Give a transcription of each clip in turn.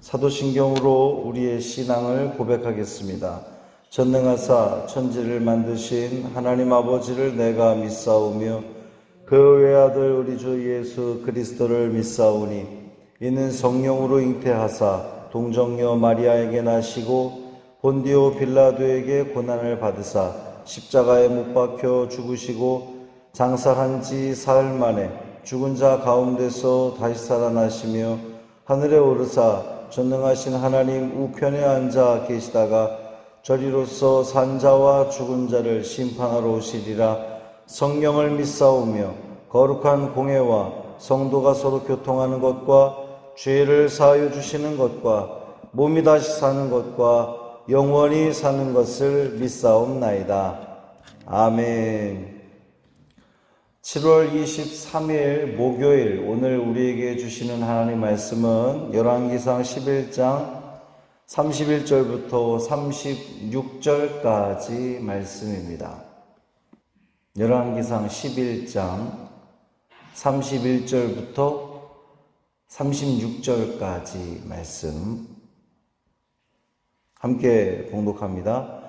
사도신경으로 우리의 신앙을 고백하겠습니다. 전능하사 천지를 만드신 하나님 아버지를 내가 믿사오며 그 외아들 우리 주 예수 그리스도를 믿사오니 이는 성령으로 잉태하사 동정녀 마리아에게 나시고 본디오 빌라도에게 고난을 받으사 십자가에 못 박혀 죽으시고 장사한 지 사흘 만에 죽은 자 가운데서 다시 살아나시며 하늘에 오르사 전능하신 하나님 우편에 앉아 계시다가 저리로서 산자와 죽은 자를 심판하러 오시리라. 성령을 믿사오며 거룩한 공회와 성도가 서로 교통하는 것과 죄를 사하여 주시는 것과 몸이 다시 사는 것과 영원히 사는 것을 믿사옵나이다. 아멘. 7월 23일 목요일, 오늘 우리에게 주시는 하나님 말씀은 열왕기상 11장 31절부터 36절까지 말씀입니다. 열왕기상 11장 31절부터 36절까지 말씀 함께 봉독합니다.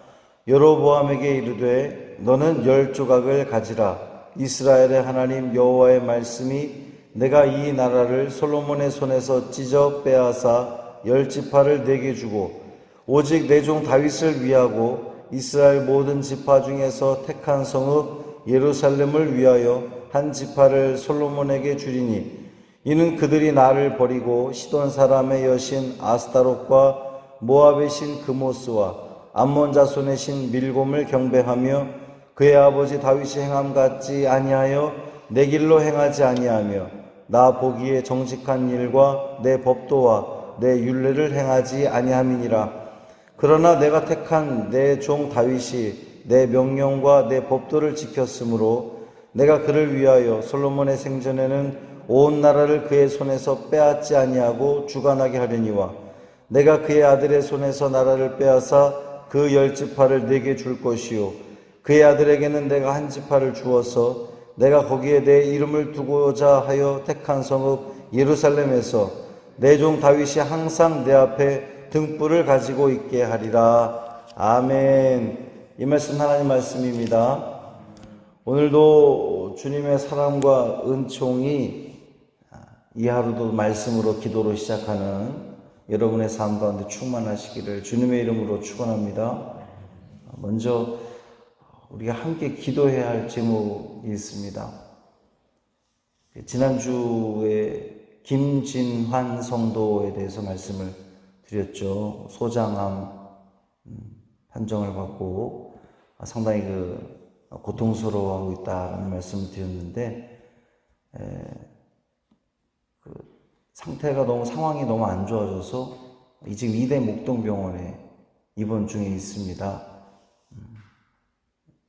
여로보암에게 이르되 너는 10조각을 가지라. 이스라엘의 하나님 여호와의 말씀이 내가 이 나라를 솔로몬의 손에서 찢어 빼앗아 10지파를 내게 주고 오직 내 종 다윗을 위하고 이스라엘 모든 지파 중에서 택한 성읍 예루살렘을 위하여 한 지파를 솔로몬에게 주리니 이는 그들이 나를 버리고 시돈 사람의 여신 아스타롯과 모압의 신 그모스와 암몬 자손의 신 밀곰을 경배하며 그의 아버지 다윗이 행함 같지 아니하여 내 길로 행하지 아니하며 나 보기에 정직한 일과 내 법도와 내 율례를 행하지 아니함이니라. 그러나 내가 택한 내 종 다윗이 내 명령과 내 법도를 지켰으므로 내가 그를 위하여 솔로몬의 생전에는 온 나라를 그의 손에서 빼앗지 아니하고 주관하게 하려니와 내가 그의 아들의 손에서 나라를 빼앗아 그 10지파를 내게 줄 것이요 그의 아들에게는 내가 한 지파를 주어서 내가 거기에 내 이름을 두고자 하여 택한 성읍 예루살렘에서 내 종 다윗이 항상 내 앞에 등불을 가지고 있게 하리라. 아멘. 이 말씀 하나님 말씀입니다. 오늘도 주님의 사랑과 은총이 이 하루도 말씀으로 기도로 시작하는 여러분의 삶 가운데 충만하시기를 주님의 이름으로 축원합니다. 먼저 우리가 함께 기도해야 할 제목이 있습니다. 지난주에 김진환 성도에 대해서 말씀을 드렸죠. 소장암 판정을 받고 상당히 고통스러워하고 있다는 말씀을 드렸는데 상황이 너무 안 좋아져서 지금 이대 목동병원에 입원 중에 있습니다.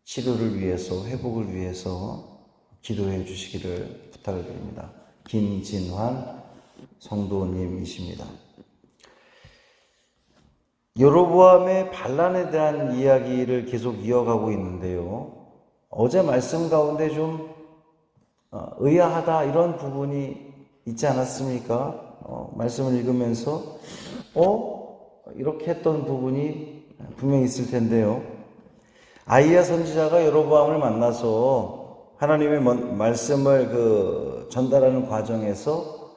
치료를 위해서, 회복을 위해서 기도해 주시기를 부탁을 드립니다. 김진환 성도님이십니다. 여로보암의 반란에 대한 이야기를 계속 이어가고 있는데요. 어제 말씀 가운데 좀 의아하다 이런 부분이 있지 않았습니까? 말씀을 읽으면서 이렇게 했던 부분이 분명히 있을 텐데요. 아히야 선지자가 여로보암을 만나서 하나님의 말씀을 전달하는 과정에서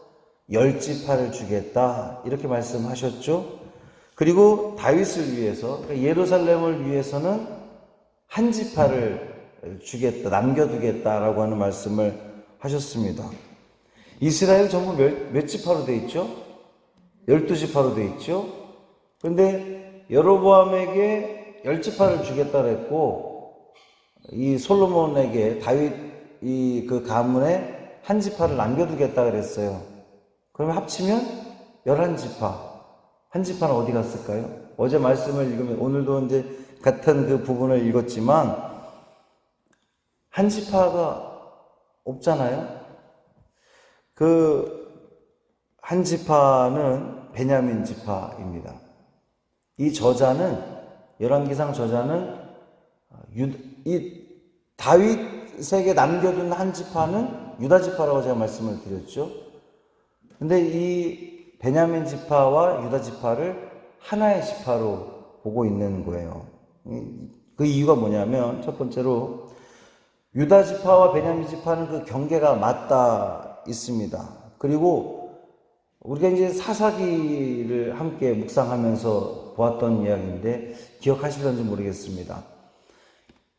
10지파를 주겠다 이렇게 말씀하셨죠. 그리고 다윗을 위해서 예루살렘을 위해서는 한 지파를 주겠다, 남겨두겠다라고 하는 말씀을 하셨습니다. 이스라엘 전부 몇 지파로 되어 있죠? 12지파로 되어 있죠. 그런데 여로보암에게 10지파를 주겠다 그랬고 이 솔로몬에게 다윗 그 가문에 한 지파를 남겨두겠다 그랬어요. 그러면 합치면 11지파. 한 지파는 어디 갔을까요? 어제 말씀을 읽으면 오늘도 이제 같은 그 부분을 읽었지만 한 지파가 없잖아요. 한 지파는 베냐민 지파입니다. 이 저자는 열왕기상 저자는 이 다윗에게 남겨둔 한 지파는 유다 지파라고 제가 말씀을 드렸죠. 근데 이 베냐민 지파와 유다 지파를 하나의 지파로 보고 있는 거예요. 그 이유가 뭐냐면 첫 번째로 유다 지파와 베냐민 지파는 그 경계가 맞닿아 있습니다. 그리고 우리가 이제 사사기를 함께 묵상하면서 보았던 이야기인데 기억하실런지 모르겠습니다.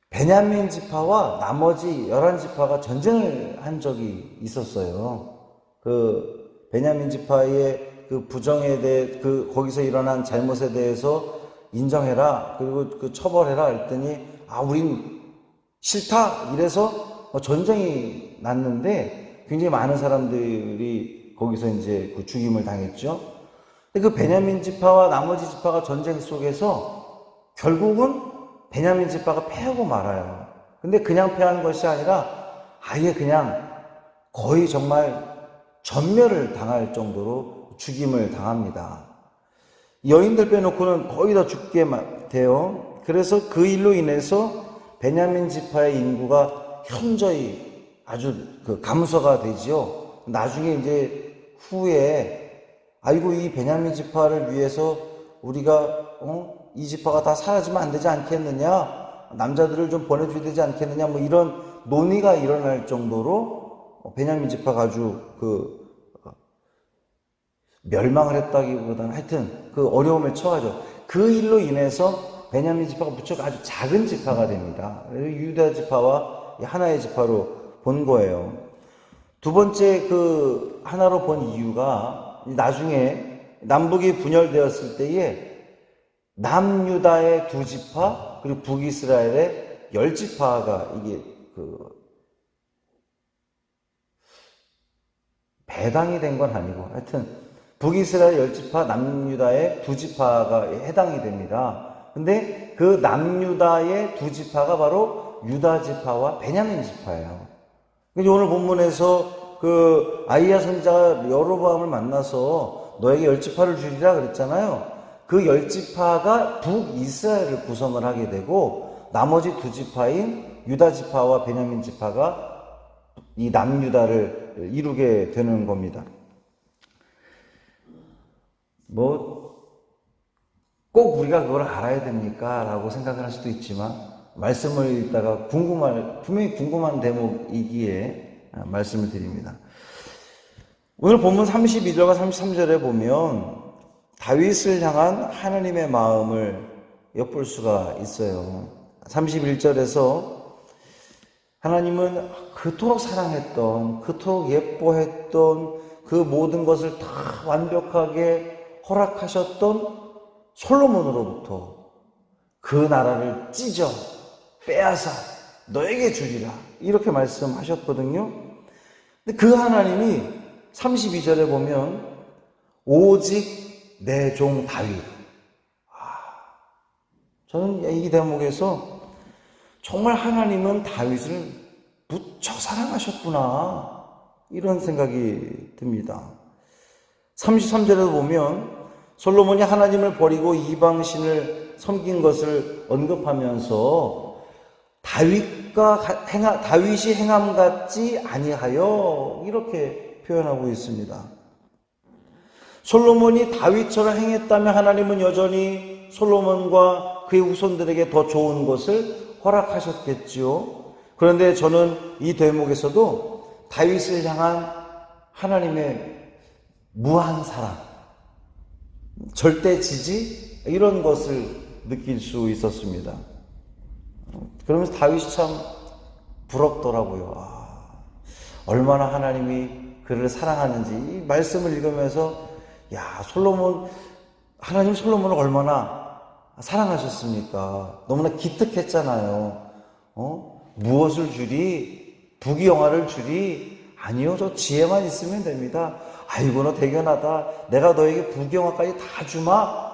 베냐민 지파와 나머지 11지파가 전쟁을 한 적이 있었어요. 그 베냐민 지파의 그 부정에 대해 거기서 일어난 잘못에 대해서 인정해라. 그리고 그 처벌해라 했더니 우린 싫다. 이래서 전쟁이 났는데 굉장히 많은 사람들이 거기서 이제 그 죽임을 당했죠. 근데 그 베냐민 지파와 나머지 지파가 전쟁 속에서 결국은 베냐민 지파가 패하고 말아요. 근데 그냥 패한 것이 아니라 아예 그냥 거의 정말 전멸을 당할 정도로 죽임을 당합니다. 여인들 빼놓고는 거의 다 죽게 돼요. 그래서 그 일로 인해서 베냐민 지파의 인구가 현저히 아주 감소가 되지요. 나중에 이제 후에 이 베냐민 지파를 위해서 우리가 이 지파가 다 사라지면 안 되지 않겠느냐, 남자들을 좀 보내줘야 되지 않겠느냐, 뭐 이런 논의가 일어날 정도로 베냐민 지파가 아주 멸망을 했다기보다는 하여튼 그 어려움에 처하죠. 그 일로 인해서 베냐민 지파가 무척 아주 작은 지파가 됩니다. 그래서 유다 지파와 하나의 지파로 본 거예요. 두 번째 하나로 본 이유가 나중에 남북이 분열되었을 때에 남유다의 2지파 그리고 북이스라엘의 10지파가 이게 배당이 된 건 아니고 하여튼 북이스라엘 10지파 남유다의 2지파가 해당이 됩니다. 근데 그 남유다의 2지파가 바로 유다 지파와 베냐민 지파예요. 오늘 본문에서 아이야 선지자가 여로보암을 만나서 너에게 10지파를 주리라 그랬잖아요. 그 10지파가 북이스라엘을 구성을 하게 되고 나머지 2지파인 유다 지파와 베냐민 지파가 이 남유다를 이루게 되는 겁니다. 꼭 우리가 그걸 알아야 됩니까? 라고 생각을 할 수도 있지만 말씀을 읽다가 분명히 궁금한 대목이기에 말씀을 드립니다. 오늘 본문 32절과 33절에 보면 다윗을 향한 하나님의 마음을 엿볼 수가 있어요. 31절에서 하나님은 그토록 사랑했던, 그토록 예뻐했던 그 모든 것을 다 완벽하게 허락하셨던 솔로몬으로부터 그 나라를 찢어 빼앗아 너에게 주리라 이렇게 말씀하셨거든요. 근데 그 하나님이 32절에 보면 오직 내 종 다윗. 저는 이 대목에서 정말 하나님은 다윗을 무척 사랑하셨구나 이런 생각이 듭니다. 33절에도 보면 솔로몬이 하나님을 버리고 이방신을 섬긴 것을 언급하면서 다윗이 행함 같지 아니하여 이렇게 표현하고 있습니다. 솔로몬이 다윗처럼 행했다면 하나님은 여전히 솔로몬과 그의 후손들에게 더 좋은 것을 허락하셨겠지요. 그런데 저는 이 대목에서도 다윗을 향한 하나님의 무한 사랑, 절대 지지 이런 것을 느낄 수 있었습니다. 그러면서 다윗이 참 부럽더라고요. 얼마나 하나님이 그를 사랑하는지 이 말씀을 읽으면서 하나님 솔로몬을 얼마나 사랑하셨습니까? 너무나 기특했잖아요. 무엇을 주리? 부귀영화를 주리? 아니요, 저 지혜만 있으면 됩니다. 아이고, 너 대견하다. 내가 너에게 부귀영화까지 다 주마.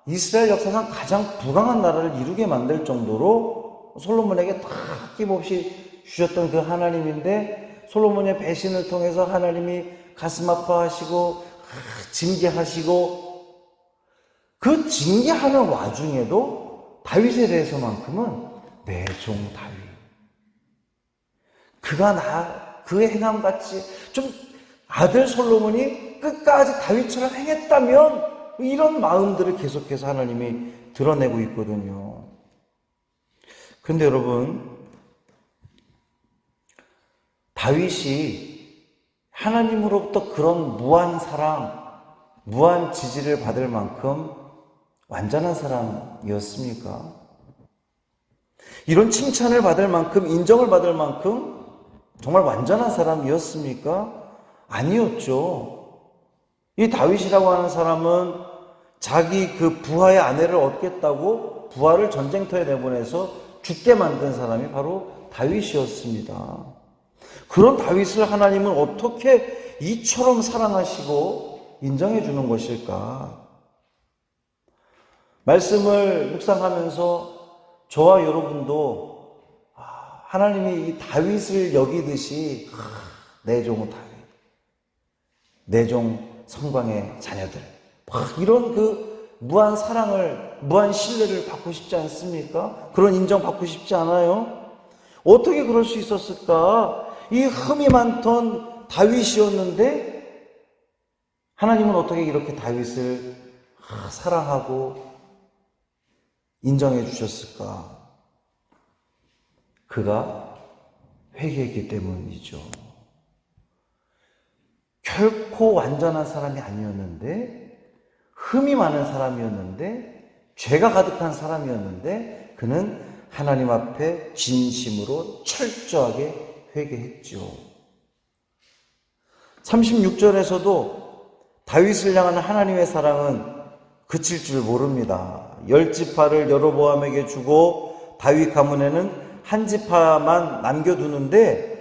이스라엘 역사상 가장 부강한 나라를 이루게 만들 정도로 솔로몬에게 다 아낌없이 주셨던 그 하나님인데 솔로몬의 배신을 통해서 하나님이 가슴 아파하시고 징계하시고 그 징계하는 와중에도 다윗에 대해서만큼은 내 종 다윗 그가 그의 행함같이 좀 아들 솔로몬이 끝까지 다윗처럼 행했다면 이런 마음들을 계속해서 하나님이 드러내고 있거든요. 그런데 여러분, 다윗이 하나님으로부터 그런 무한 사랑, 무한 지지를 받을 만큼 완전한 사람이었습니까? 이런 칭찬을 받을 만큼, 인정을 받을 만큼 정말 완전한 사람이었습니까? 아니었죠. 이 다윗이라고 하는 사람은 자기 그 부하의 아내를 얻겠다고 부하를 전쟁터에 내보내서 죽게 만든 사람이 바로 다윗이었습니다. 그런 다윗을 하나님은 어떻게 이처럼 사랑하시고 인정해 주는 것일까? 말씀을 묵상하면서 저와 여러분도 하나님이 이 다윗을 여기듯이 내 종 다윗, 내 종 성광의 자녀들, 이런 그 무한 사랑을, 무한 신뢰를 받고 싶지 않습니까? 그런 인정 받고 싶지 않아요? 어떻게 그럴 수 있었을까? 이 흠이 많던 다윗이었는데 하나님은 어떻게 이렇게 다윗을 사랑하고 인정해 주셨을까? 그가 회개했기 때문이죠. 결코 완전한 사람이 아니었는데, 흠이 많은 사람이었는데, 죄가 가득한 사람이었는데, 그는 하나님 앞에 진심으로 철저하게 회개했죠. 36절에서도 다윗을 향한 하나님의 사랑은 그칠 줄 모릅니다. 10지파를 여로보암에게 주고 다윗 가문에는 한 지파만 남겨두는데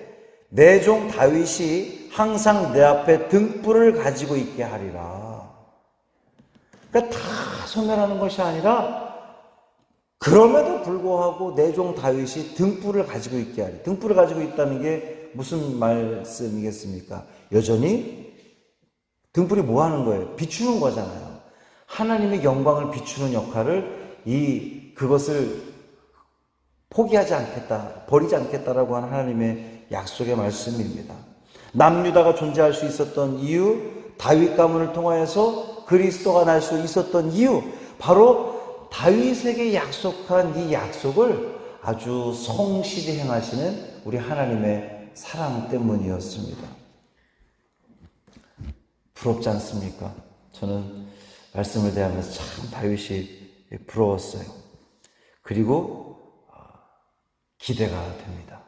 내 종 다윗이 항상 내 앞에 등불을 가지고 있게 하리라. 그러니까 다 소멸하는 것이 아니라 그럼에도 불구하고 내 종 다윗이 등불을 가지고 있게 하리. 등불을 가지고 있다는 게 무슨 말씀이겠습니까? 여전히 등불이 뭐 하는 거예요? 비추는 거잖아요. 하나님의 영광을 비추는 역할을 그것을 포기하지 않겠다, 버리지 않겠다라고 하는 하나님의 약속의 말씀입니다. 남유다가 존재할 수 있었던 이유, 다윗 가문을 통하여서 그리스도가 날 수 있었던 이유, 바로 다윗에게 약속한 이 약속을 아주 성실히 행하시는 우리 하나님의 사랑 때문이었습니다. 부럽지 않습니까? 저는 말씀을 대하면서 참 다윗이 부러웠어요. 그리고 기대가 됩니다.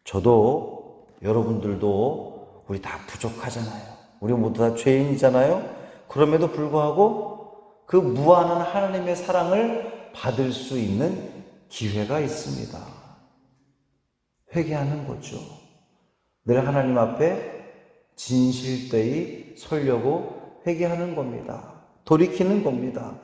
저도 여러분들도 우리 다 부족하잖아요. 우리 모두 다 죄인이잖아요. 그럼에도 불구하고 그 무한한 하나님의 사랑을 받을 수 있는 기회가 있습니다. 회개하는 거죠. 늘 하나님 앞에 진실되이 서려고 회개하는 겁니다. 돌이키는 겁니다.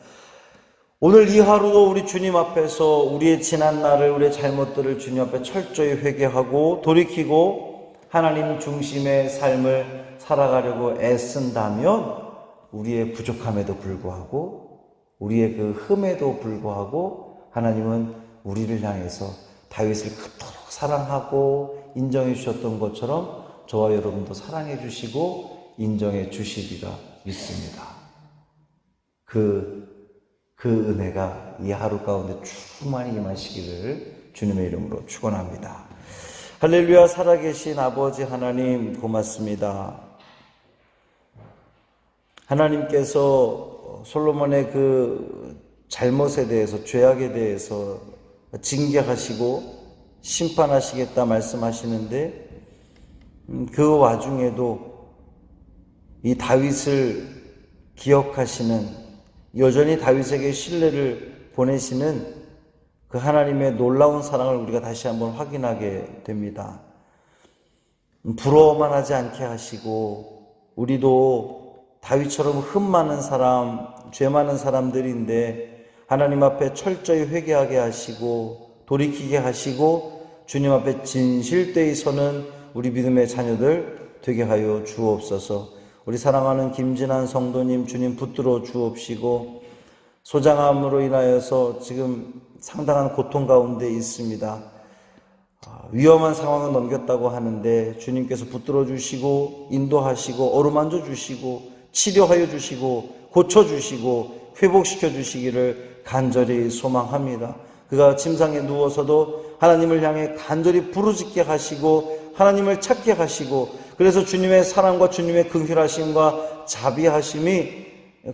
오늘 이 하루도 우리 주님 앞에서 우리의 지난 날을, 우리의 잘못들을 주님 앞에 철저히 회개하고 돌이키고 하나님 중심의 삶을 살아가려고 애쓴다면 우리의 부족함에도 불구하고 우리의 그 흠에도 불구하고 하나님은 우리를 향해서 다윗을 그토록 사랑하고 인정해 주셨던 것처럼 저와 여러분도 사랑해 주시고 인정해 주시리라 믿습니다. 그 은혜가 이 하루 가운데 충만히 임하시기를 주님의 이름으로 축원합니다. 할렐루야. 살아계신 아버지 하나님 고맙습니다. 하나님께서 솔로몬의 그 잘못에 대해서, 죄악에 대해서 징계하시고 심판하시겠다 말씀하시는데 그 와중에도 이 다윗을 기억하시는, 여전히 다윗에게 신뢰를 보내시는 그 하나님의 놀라운 사랑을 우리가 다시 한번 확인하게 됩니다. 부러워만 하지 않게 하시고 우리도 다윗처럼 흠 많은 사람, 죄 많은 사람들인데 하나님 앞에 철저히 회개하게 하시고 돌이키게 하시고 주님 앞에 진실되이 서는 우리 믿음의 자녀들 되게 하여 주옵소서. 우리 사랑하는 김진환 성도님 주님 붙들어 주옵시고 소장암으로 인하여서 지금 상당한 고통 가운데 있습니다. 위험한 상황을 넘겼다고 하는데 주님께서 붙들어 주시고 인도하시고 어루만져 주시고 치료하여 주시고 고쳐 주시고 회복시켜 주시기를 간절히 소망합니다. 그가 침상에 누워서도 하나님을 향해 간절히 부르짖게 하시고 하나님을 찾게 하시고, 그래서 주님의 사랑과 주님의 긍휼하심과 자비하심이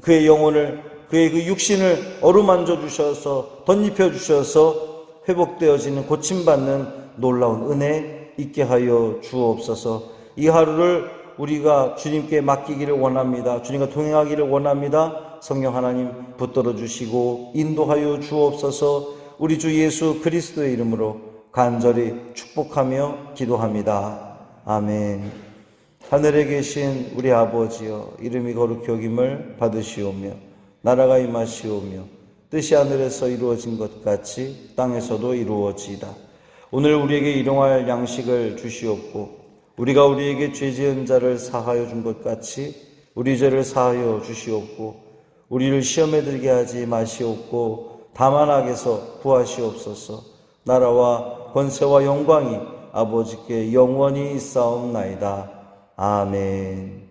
그의 영혼을, 그의 그 육신을 어루만져 주셔서 덧입혀 주셔서 회복되어지는, 고침받는 놀라운 은혜 있게 하여 주옵소서. 이 하루를 우리가 주님께 맡기기를 원합니다. 주님과 동행하기를 원합니다. 성령 하나님 붙들어 주시고 인도하여 주옵소서. 우리 주 예수 그리스도의 이름으로 간절히 축복하며 기도합니다. 아멘. 하늘에 계신 우리 아버지여, 이름이 거룩히 여김을 받으시오며 나라가 임하시오며 뜻이 하늘에서 이루어진 것 같이 땅에서도 이루어지이다. 오늘 우리에게 일용할 양식을 주시옵고 우리가 우리에게 죄 지은 자를 사하여 준 것 같이 우리 죄를 사하여 주시옵고 우리를 시험에 들게 하지 마시옵고 다만 악에서 구하시옵소서. 나라와 권세와 영광이 아버지께 영원히 있사옵나이다. 아멘.